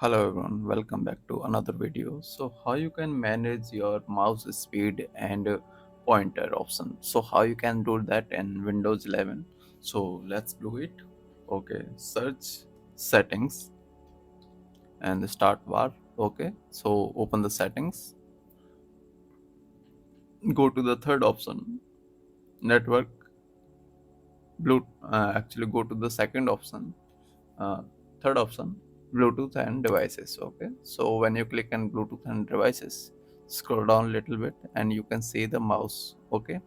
Hello everyone, welcome back to another video. So how you can manage your mouse speed and pointer option. So how you can do that in Windows 11. So let's do it. Okay, search settings and start bar. Okay, so open the settings. Go to the third option, network. Actually go to the second option, uh, third option, Bluetooth and devices. Okay, so when you click on Bluetooth and devices, scroll down a little bit and you can see the mouse. Okay,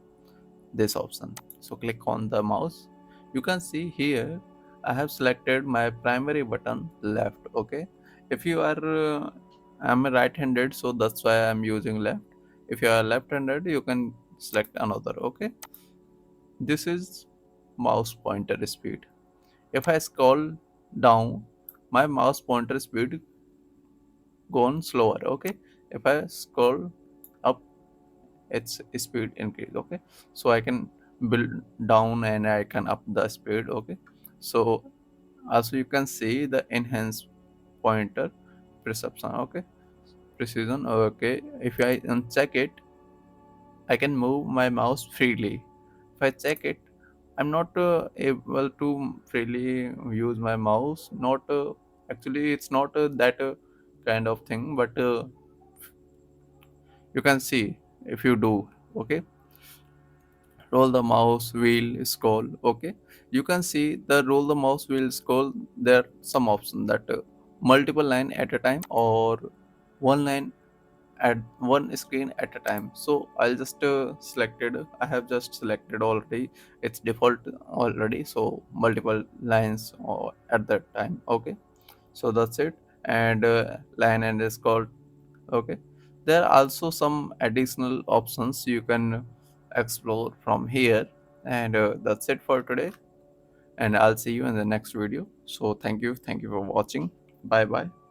this option, so click on the mouse. You can see here I have selected my primary button left. Okay, if you are I'm right-handed, so that's why I'm using left. If you are left-handed, you can select another. Okay, this is mouse pointer speed. If I scroll down, my mouse pointer speed gone slower. Okay, if I scroll up, its speed increase. Okay, so I can build down and I can up the speed. Okay, so also you can see the enhanced pointer perception. Okay, precision. Okay, if I uncheck it, I can move my mouse freely. If I check it, I'm not able to freely use my mouse. Not actually, it's not that kind of thing, but you can see if you do. Okay, roll the mouse wheel scroll. Okay, you can see the roll the mouse wheel scroll. There are some options that multiple line at a time or one line at one screen at a time. So I'll just selected, I have just selected already, it's default already, so multiple lines at that time. Okay, so that's it. And line and scroll. Okay, there are also some additional options you can explore from here. And that's it for today, and I'll see you in the next video. So thank you for watching. Bye bye.